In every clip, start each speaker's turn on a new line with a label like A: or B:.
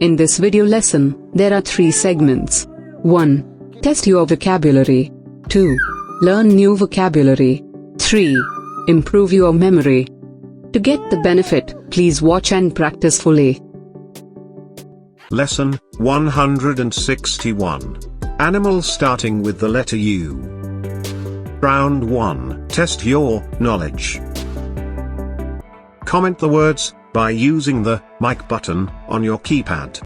A: In this video lesson, there are 3 segments. 1. Test your vocabulary. 2. Learn new vocabulary. 3. Improve your memory. To get the benefit, please watch and practice fully.
B: Lesson 161. Animals starting with the letter U. Round 1. Test your knowledge. Comment the words by using the mic button on your keypad.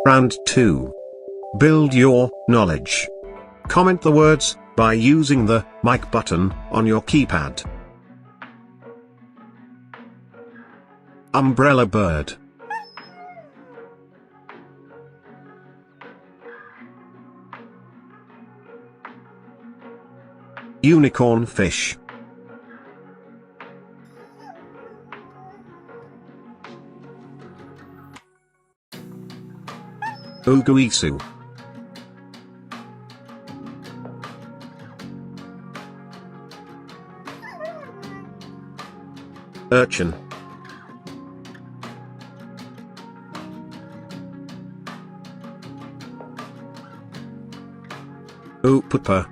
B: Round 2. Build your knowledge. Comment the words by using the mic button on your keypad. Umbrella bird. Unicorn fish. Uguisu. Urchin. Upupa.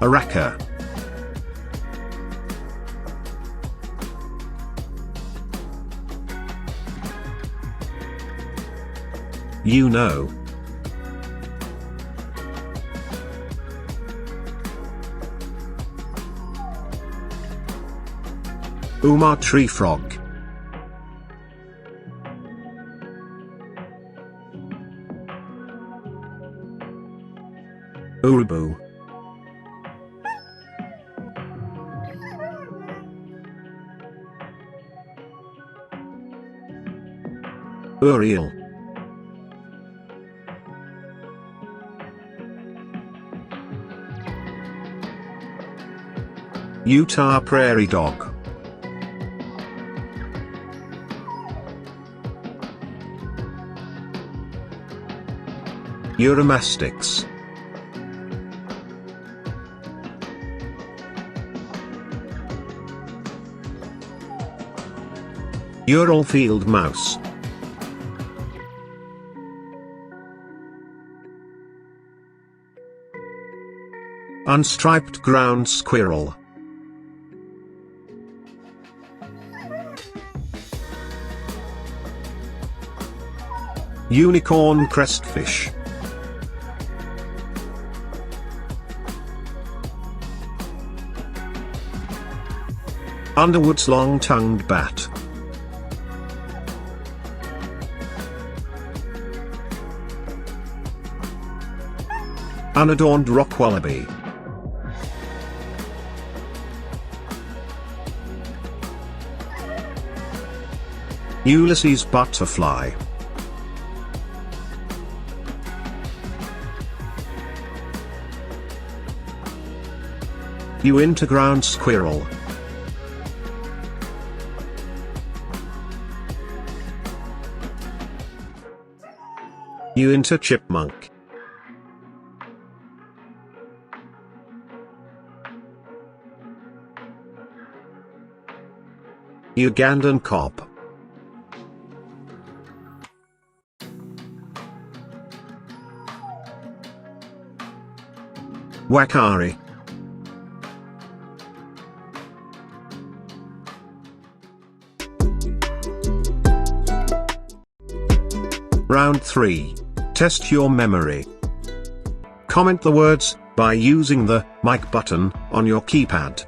B: Araka. You know. Umar tree frog. Urubu. Uriel. Utah prairie dog. Euromastix. Ural field mouse. Unstriped ground squirrel. Unicorn crestfish. Underwood's long-tongued bat. Unadorned rock wallaby. Ulysses butterfly. Uinta ground squirrel. Uinta chipmunk. Ugandan cob. Wakari. Round 3. Test your memory. Comment the words by using the mic button on your keypad.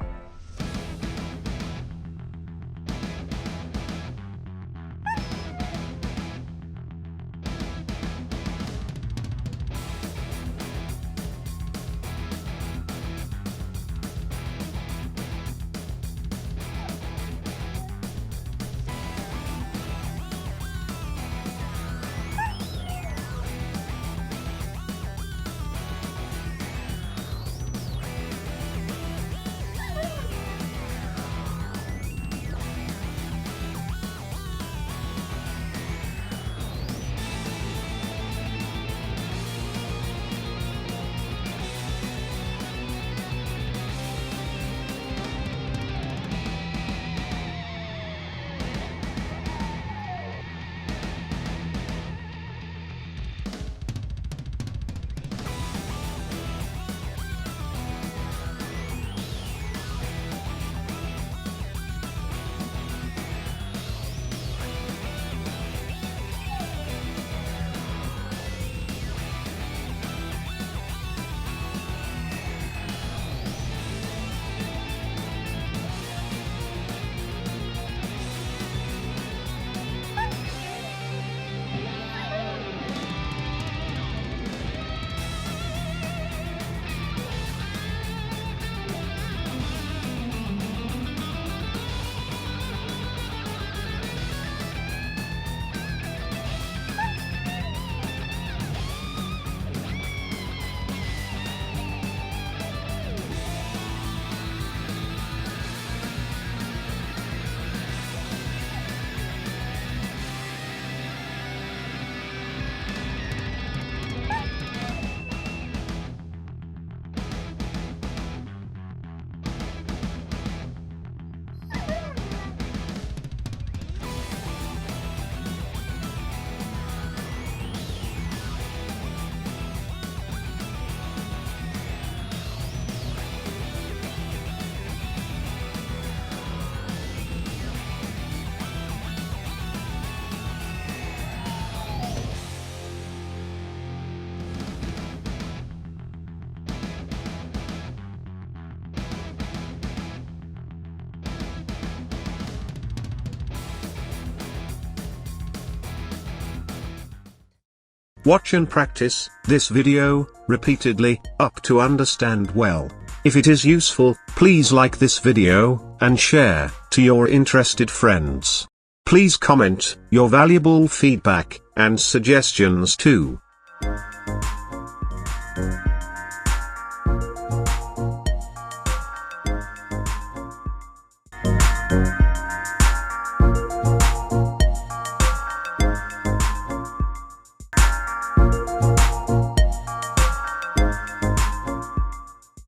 B: Watch and practice this video repeatedly up to understand well. If it is useful, please like this video and share to your interested friends. Please comment your valuable feedback and suggestions too.